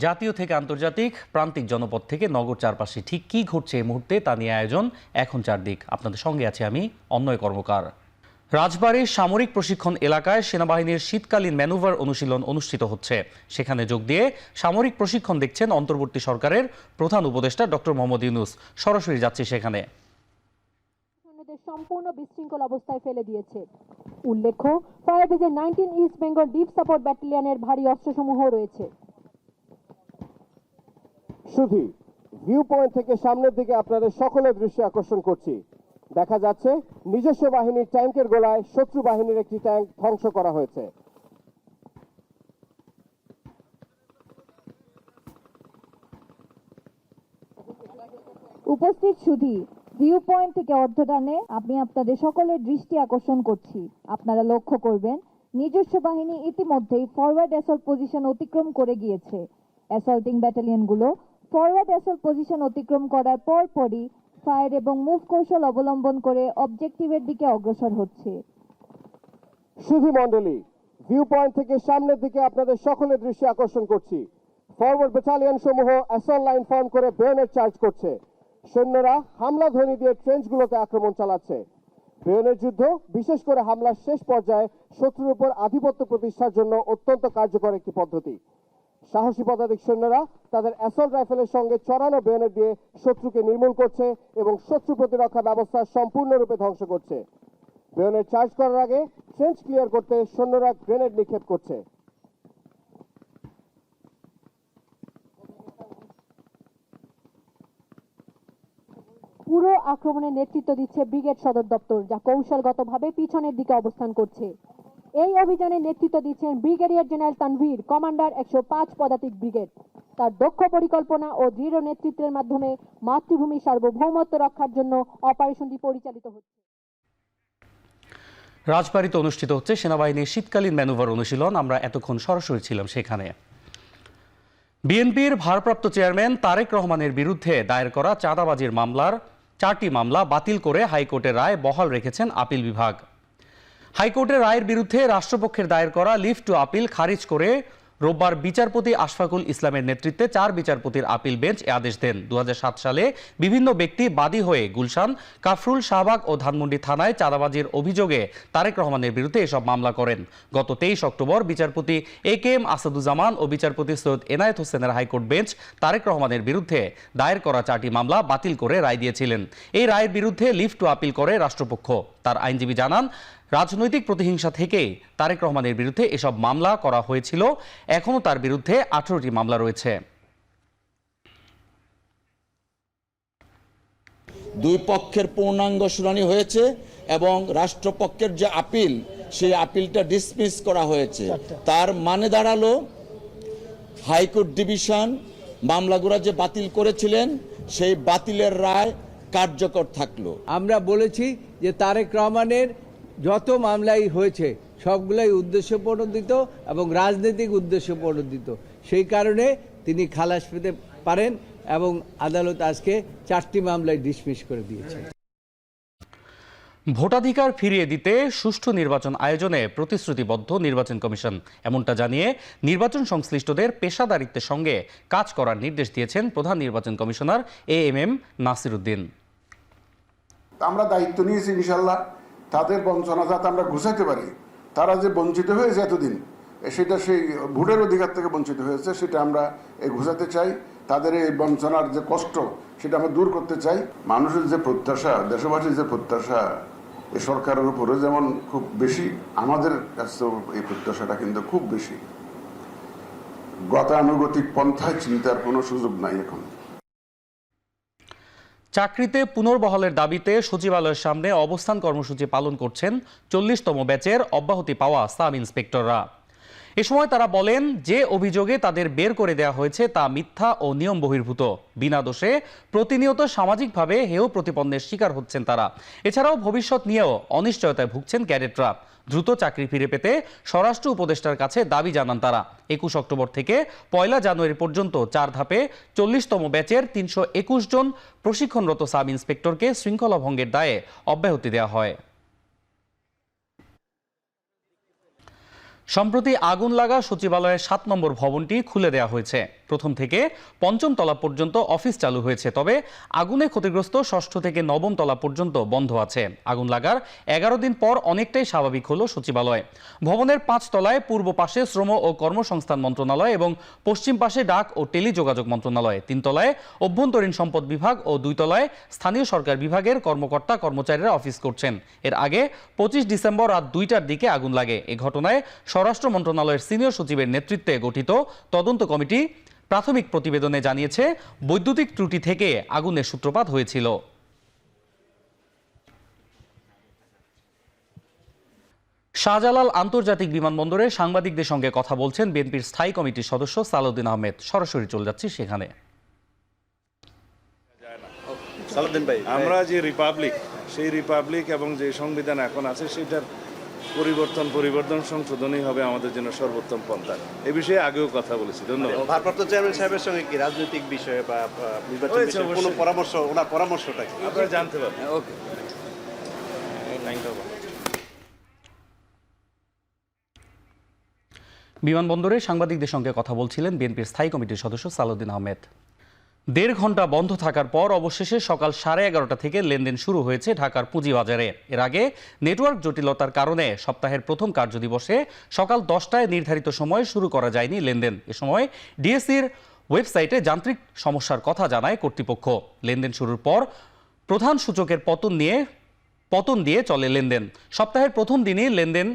জাতীয় থেকে আন্তর্জাতিক, প্রান্তিক জনপদ থেকে নগর চারপাশে ঠিক কী ঘটছে এই মুহূর্তে তা নিয়ে আয়োজন এখন চারদিক। আপনাদের সঙ্গে আছি আমি অন্নয় কর্মকার। রাজবাড়ীর সামরিক প্রশিক্ষণ এলাকায় সেনাবাহিনীর শীতকালীন ম্যানুভার অনুশীলন অনুষ্ঠিত হচ্ছে। সেখানে যোগ দিয়ে সামরিক প্রশিক্ষণ দেখছেন অন্তর্বর্তী সরকারের প্রধান উপদেষ্টা ডক্টর মোহাম্মদ ইউনূস। সরাসরি যাচ্ছে সেখানে। সম্পূর্ণ বিশৃঙ্খল অবস্থায় ফেলে দিয়েছে। উল্লেখ্য, fire brigade 19 east Bengal deep support ব্যাটালিয়নের ভারী অস্ত্রসমূহ রয়েছে। শুধু ভিউ পয়েন্ট থেকে সামনের দিকে আপনাদের সকলের দৃষ্টি আকর্ষণ করছি। দেখা যাচ্ছে নিজস্ব বাহিনীর ট্যাঙ্কের গোলায় শত্রু বাহিনীর একটি ট্যাঙ্ক ধ্বংস করা হয়েছে। উপস্থিত সুধী, ভিউ পয়েন্ট থেকে অর্ধটানে আমি আপনাদের সকলের দৃষ্টি আকর্ষণ করছি। আপনারা লক্ষ্য করবেন নিজস্ব বাহিনী ইতিমধ্যেই ফরওয়ার্ড অ্যাসল্ট পজিশন অতিক্রম করে গিয়েছে। অ্যাসল্টিং ব্যাটালিয়নগুলো ফরওয়ার্ড অ্যাসল্ট পজিশন অতিক্রম করার পরপরই ফায়ার এবং মুভ কৌশল অবলম্বন করে অবজেক্টিভের দিকে অগ্রসর হচ্ছে। সুধী মণ্ডলী, ভিউ পয়েন্ট থেকে সামনের দিকে আপনাদের সকলের দৃষ্টি আকর্ষণ করছি। ফরওয়ার্ড ব্যাটালিয়ন সমূহ অ্যাসল্ট লাইন ফর্ম করে বেয়নেট চার্জ করছে। সৈন্যরা হামলা ধ্বনি দিয়ে ট্রেঞ্চগুলোতে আক্রমণ চালাচ্ছে। বেয়নেট যুদ্ধ বিশেষ করে হামলার শেষ পর্যায়ে শত্রুর উপর আধিপত্য প্রতিষ্ঠার জন্য অত্যন্ত কার্যকর একটি পদ্ধতি। সাহসী পদাতিক সৈন্যরা তাদের অ্যাসল্ট রাইফেলের সঙ্গে চড়ানো বেয়নেট দিয়ে শত্রুকে নির্মূল করছে এবং শত্রু প্রতিরক্ষা ব্যবস্থা সম্পূর্ণরূপে ধ্বংস করছে। বেয়নেট চার্জ করার আগে ট্রেঞ্চ ক্লিয়ার করতে সৈন্যরা গ্রেনেড নিক্ষেপ করছে। পুরো আক্রমণের নেতৃত্ব দিচ্ছে ব্রিগেড সদর দপ্তর, যা কৌশলগতভাবে পিছনের দিকে অবস্থান করছে। এই অভিযানের নেতৃত্ব দিচ্ছেন ব্রিগেডিয়ার জেনারেল তানভীর, কমান্ডার 105 পদাতিক ব্রিগেড। তার দক্ষ পরিকল্পনা ও দৃঢ় নেতৃত্বের মাধ্যমে মাতৃভূমির সার্বভৌমত্ব রক্ষার জন্য অপারেশনটি পরিচালিত হচ্ছে। রাজবাড়ীতে অনুষ্ঠিত হচ্ছে সেনাবাহিনীর শীতকালীন ম্যানুভার অনুশীলন। আমরা এতক্ষণ সরাসরি ছিলাম সেখানে। বিএনপির ভারপ্রাপ্ত চেয়ারম্যান তারেক রহমানের বিরুদ্ধে দায়ের করা চাঁদাবাজির মামলার 4টি মামলা বাতিল করে হাইকোর্টের রায় বহাল রেখেছেন আপিল বিভাগ। হাইকোর্টের রায়ের বিরুদ্ধে রাষ্ট্রপক্ষের দায়ের করা লিভ টু আপিল খারিজ করে রোববার বিচারপতি আশফাকুল ইসলামের নেতৃত্বে 4 বিচারপতির আপিল বেঞ্চ এ আদেশ দেন। 2007 সালে বিভিন্ন ব্যক্তি বাদী হয়ে গুলশান, কাফরুল, শাহবাগ ও ধানমন্ডি থানায় চাঁদাবাজির অভিযোগে তারেক রহমানের বিরুদ্ধে এসব মামলা করেন। গত 23 অক্টোবর বিচারপতি AK-M আসাদুজ্জামান ও বিচারপতি সৈয়দ এনায়েত হোসেনের হাইকোর্ট বেঞ্চ তারেক রহমানের বিরুদ্ধে দায়ের করা 4টি মামলা বাতিল করে রায় দিয়েছিলেন। এই রায়ের বিরুদ্ধে লিভ টু আপিল করে রাষ্ট্রপক্ষ। তার আইনজীবী জানান, রাজনৈতিক প্রতিহিংসা থেকেই তারেক রহমানের বিরুদ্ধে এসব মামলা করা হয়েছিল। এখনও তার বিরুদ্ধে 18টি মামলা রয়েছে। দুই পক্ষের পূর্ণাঙ্গ শুনানি হয়েছে এবং রাষ্ট্রপক্ষের যে আপিল, সেই আপিলটা ডিসমিস করা হয়েছে। তার মানে দাঁড়ালো হাইকোর্ট ডিভিশন মামলাগুলো যে বাতিল করেছিলেন সেই বাতিলের রায় কার্যকর থাকলো। আমরা বলেছি যে তারেক রহমানের যত মামলাই হয়েছে সবগুলাই উদ্দেশ্যপ্রণোদিত এবং রাজনৈতিক উদ্দেশ্যপ্রণোদিত। সেই কারণে তিনি খালাস পেতে পারেন এবং আদালত আজকে 4টি মামলায় ডিসমিস করে দিয়েছে। ভোটাধিকার ফিরিয়ে দিতে সুষ্ঠু নির্বাচন আয়োজনে প্রতিশ্রুতিবদ্ধ নির্বাচন কমিশন, এমনটা জানিয়ে নির্বাচন সংশ্লিষ্টদের পেশাদারিত্বের সঙ্গে কাজ করার নির্দেশ দিয়েছেন প্রধান নির্বাচন কমিশনার AM নাসির উদ্দিন। আমরা দায়িত্ব নিয়েছি ইনশাল্লাহ তাদের বঞ্চনা যাতে আমরা ঘুষাইতে পারি। তারা যে বঞ্চিত হয়েছে এতদিন, সেটা সেই ভোটের অধিকার থেকে বঞ্চিত হয়েছে, সেটা আমরা ঘুষাতে চাই। তাদের এই বঞ্চনার যে কষ্ট, সেটা আমরা দূর করতে চাই। মানুষের যে প্রত্যাশা, দেশবাসীর যে প্রত্যাশা এই সরকারের উপরে যেমন খুব বেশি, আমাদের কাছে এই প্রত্যাশাটা কিন্তু খুব বেশি। গতানুগতিক পন্থায় চিন্তার কোনো সুযোগ নাই এখন। চাকরিতে পুনর্বহালের দাবিতে সচিবালয়ের সামনে অবস্থান কর্মসূচি পালন করছেন 40তম ব্যাচের অব্যাহতি পাওয়া সাব ইন্সপেক্টররা। এ সময় তারা বলেন, যে অভিযোগে তাদের বের করে দেওয়া হয়েছে তা মিথ্যা ও নিয়ম বহির্ভূত। বিনা দোষে প্রতিনিয়ত সামাজিকভাবে হেয় প্রতিপন্নের শিকার হচ্ছেন তারা। এছাড়াও ভবিষ্যৎ নিয়েও অনিশ্চয়তায় ভুগছেন ক্যাডেটরা। দ্রুত চাকরি ফিরে পেতে স্বরাষ্ট্র উপদেষ্টার কাছে দাবি জানান তারা। 21 অক্টোবর থেকে 1 জানুয়ারি পর্যন্ত 4 ধাপে 40তম ব্যাচের 321 জন প্রশিক্ষণরত সাব ইন্সপেক্টরকে শৃঙ্খলা ভঙ্গের দায়ে অব্যাহতি দেওয়া হয়। সম্প্রতি আগুন লাগা সচিবালয়ের 7 নম্বর ভবনটি খুলে দেওয়া হয়েছে। প্রথম থেকে পঞ্চম তলা পর্যন্ত অফিস চালু হয়েছে, তবে আগুনে ক্ষতিগ্রস্ত ষষ্ঠ থেকে নবম তলা পর্যন্ত বন্ধ আছে। আগুন লাগার 11 দিন পর অনেকটাই স্বাভাবিক হলো সচিবালয়। ভবনের 5 তলায় পূর্ব পাশে শ্রম ও কর্মসংস্থান মন্ত্রণালয় এবং পশ্চিম পাশে ডাক ও টেলিযোগাযোগ মন্ত্রণালয়, 3 তলায় অভ্যন্তরীণ সম্পদ বিভাগ ও 2 তলায় স্থানীয় সরকার বিভাগের কর্মকর্তা কর্মচারীরা অফিস করছেন। এর আগে 25 ডিসেম্বর রাত 2টার দিকে আগুন লাগে। এই ঘটনায় স্বরাষ্ট্র মন্ত্রণালয়ের সিনিয়র সচিবের নেতৃত্বে গঠিত তদন্ত কমিটি প্রাথমিক প্রতিবেদনে জানিয়েছে বৈদ্যুতিক ত্রুটি থেকে আগুনের সূত্রপাত হয়েছিল। শাহজালাল আন্তর্জাতিক বিমানবন্দরে সাংবাদিকদের সঙ্গে কথা বলছেন বিএনপির স্থায়ী কমিটির সদস্য সালাউদ্দিন আহমেদ। সরাসরি চলে যাচ্ছি সেখানে। আমরা যে রিপাবলিক, সেই রিপাবলিক এবং যে সংবিধান এখন আছে সেটার পরিবর্তন সংশোধনই হবে আমাদের জন্য সর্বোত্তম পন্থা। এ বিষয়ে আগেও কথা বলেছি। ধন্যবাদ। ভারপ্রাপ্ত চেয়ারম্যান সাহেবের সঙ্গে কি রাজনৈতিক বিষয়ে বা নির্বাচন বিষয়ে কোনো পরামর্শ, ওনার পরামর্শটা কি আপনারা জানতে পারবেন। ওকে। বিমানবন্দরে সাংবাদিকদের সঙ্গে কথা বলছিলেন বিএনপির স্থায়ী কমিটির সদস্য সালাউদ্দিন আহমেদ। 1.5 ঘন্টা বন্ধ থাকার পর অবশেষে সকাল 11:30 থেকে লেনদেন শুরু হয়েছে ঢাকার পুঁজিবাজারে। এর আগে নেটওয়ার্ক জটিলতার কারণে সপ্তাহের প্রথম কার্যদিবসে সকাল 10টায় নির্ধারিত সময়ে শুরু করা যায়নি লেনদেন। এ সময় ডিএসইর ওয়েবসাইটে যান্ত্রিক সমস্যার কথা জানায় কর্তৃপক্ষ। লেনদেন শুরুর পর প্রধান সূচকের পতন দিয়ে চলে লেনদেন। সপ্তাহের প্রথম দিনই লেনদেন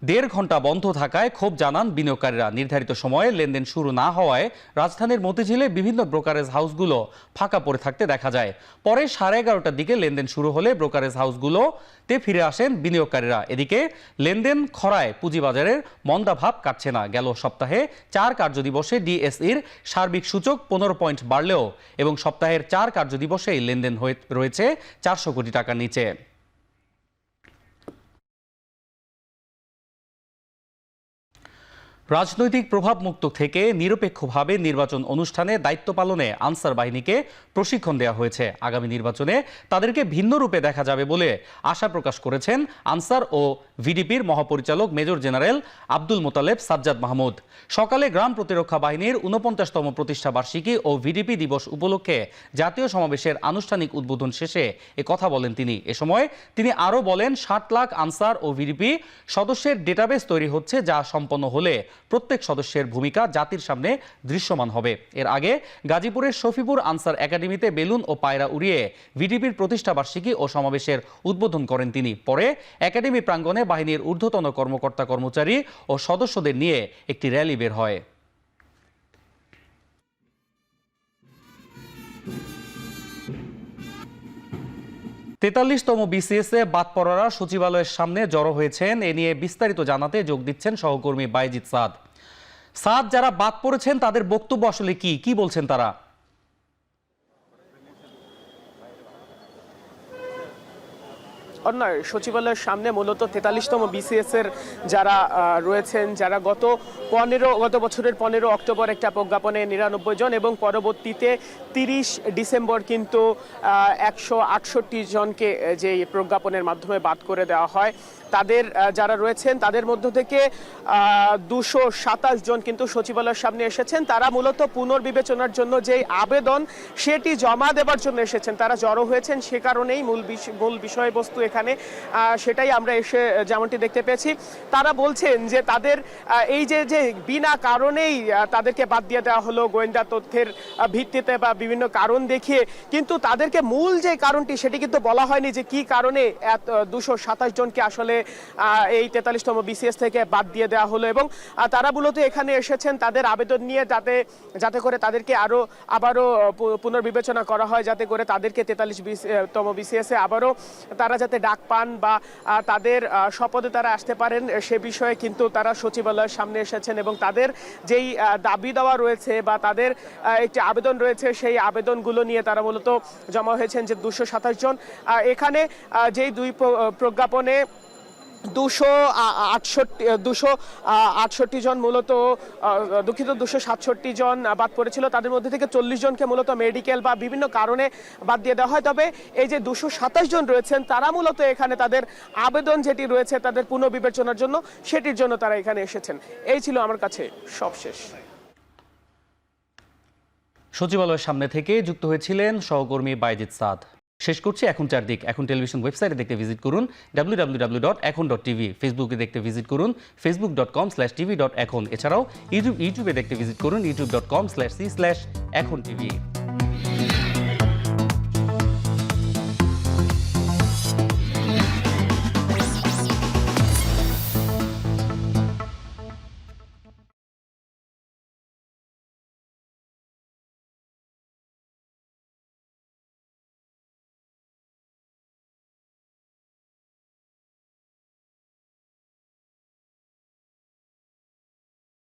1.5 ঘন্টা বন্ধ থাকায় ক্ষোভ জানান বিনিয়োগকারীরা। নির্ধারিত সময়ে লেনদেন শুরু না হওয়ায় রাজধানীর মতিঝিলে বিভিন্ন ব্রোকারেজ হাউসগুলো ফাঁকা পড়ে থাকতে দেখা যায়। পরে 11:30টার দিকে লেনদেন শুরু হলে ব্রোকারেজ হাউসগুলোতে ফিরে আসেন বিনিয়োগকারীরা। এদিকে লেনদেন খরায় পুঁজিবাজারের মন্দাভাব কাটছে না। গেল সপ্তাহে 4 কার্যদিবসে ডিএসইর সার্বিক সূচক 15 পয়েন্ট বাড়লেও এবং সপ্তাহের 4 কার্যদিবসেই লেনদেন রয়েছে 400 কোটি টাকার নিচে। রাজনৈতিক প্রভাবমুক্ত থেকে নিরপেক্ষভাবে নির্বাচন অনুষ্ঠানে দায়িত্ব পালনে আনসার বাহিনীকে প্রশিক্ষণ দেওয়া হয়েছে। আগামী নির্বাচনে তাদেরকে ভিন্ন রূপে দেখা যাবে বলে আশা প্রকাশ করেছেন আনসার ও ভিডিপির মহাপরিচালক মেজর জেনারেল আব্দুল মোতালেব সাজ্জাদ মাহমুদ। সকালে গ্রাম প্রতিরক্ষা বাহিনীর 49তম প্রতিষ্ঠা বার্ষিকী ও ভিডিপি দিবস উপলক্ষে জাতীয় সমাবেশের আনুষ্ঠানিক উদ্বোধন শেষে কথা বলেন তিনি। এ সময় তিনি আরও বলেন, 60 লাখ আনসার ও ভিডিপি সদস্যের ডেটাবেস তৈরি হচ্ছে, যা সম্পন্ন হলে প্রত্যেক সদস্যের ভূমিকা জাতির সামনে দৃশ্যমান হবে। এর আগে গাজীপুরের শফিপুর আনসার একাডেমিতে বেলুন ও পায়রা উড়িয়ে ভিডিপির প্রতিষ্ঠা বার্ষিকী ও সমাবেশের উদ্বোধন করেন তিনি। পরে একাডেমি প্রাঙ্গণে বাহিনীর ঊর্ধ্বতন কর্মকর্তা কর্মচারী ও সদস্যদের নিয়ে একটি র্যালি বের হয়। তেতাল্লিশতম বিসিএসে বাদ পড়ারা সচিবালয়ের সামনে জড়ো হয়েছেন। এ নিয়ে বিস্তারিত জানাতে যোগ দিচ্ছেন সহকর্মী বাইজিদ সাদ। যারা বাদ পড়েছেন তাদের বক্তব্য আসলে কি বলছেন তারা? নয়, সচিবালয়ের সামনে মূলত 43তম বিসিএস এর যারা রয়েছেন, যারা গত বছরের 15 অক্টোবর একটা প্রজ্ঞাপনে 99 জন এবং পরবর্তীতে 30 ডিসেম্বর কিন্তু 168 জনকে যে প্রজ্ঞাপনের মাধ্যমে বাদ করে দেওয়া হয়, তাদের যারা রয়েছেন তাদের মধ্য থেকে 227 জন কিন্তু সচিবালয়ের সামনে এসেছেন। তারা মূলত পুনর্বিবেচনার জন্য যে আবেদন সেটি জমা দেবার জন্য এসেছেন। তারা জড়ো হয়েছেন, সে কারণেই মূল বিষয়বস্তু এখানে সেটাই আমরা এসে যেমনটি দেখতে পেয়েছি। তারা বলছেন যে তাদের এই যে বিনা কারণেই তাদেরকে বাদ দিয়ে দেওয়া হলো গোয়েন্দা তথ্যের ভিত্তিতে বা বিভিন্ন কারণ দেখিয়ে, কিন্তু তাদেরকে মূল যে কারণটি সেটি কিন্তু বলা হয়নি যে কি কারণে 227 জনকে আসলে এই 43তম বিসিএস থেকে বাদ দিয়ে দেওয়া হলো। এবং তারা মূলত এখানে এসেছেন তাদের আবেদন নিয়ে, যাতে করে তাদেরকে আবারও পুনর্বিবেচনা করা হয়, যাতে করে তাদেরকে 43তম বিসিএস এ আবারও তারা যাতে ডাক পান বা তাদের শপথে তারা আসতে পারেন, সে বিষয়ে কিন্তু তারা সচিবালয়ের সামনে এসেছেন। এবং তাদের যেই দাবি দেওয়া রয়েছে বা তাদের একটি আবেদন রয়েছে, সেই আবেদনগুলো নিয়ে তারা মূলত জমা হয়েছেন যে 227 জন। এখানে যেই দুই প্রজ্ঞাপনে 268 জন মূলত 267 জন বাদ পড়েছিল, তাদের মধ্যে থেকে 40 জনকে মূলত মেডিকেল বা বিভিন্ন কারণে বাদ দিয়ে দেওয়া হয়। তবে এই যে 227 জন রয়েছেন তারা মূলত এখানে তাদের আবেদন যেটি রয়েছে তাদের পুনর্বিবেচনার জন্য, সেটির জন্য তারা এখানে এসেছেন। এই ছিল আমার কাছে সবশেষ। সচিবালয়ের সামনে থেকে যুক্ত হয়েছিলেন সহকর্মী বাইজিদ সাদ। শেষ করছি এখন চারদিক। এখন টেলিভিশন ওয়েবসাইটে দেখতে ভিজিট করুন www.ekhon.tv, ফেসবুকে দেখতে ভিজিট করুন facebook.com/tv.ekhon। এছাড়াও ইউটিউবে দেখতে ভিজিট করুন youtube.com/c/ekhon tv।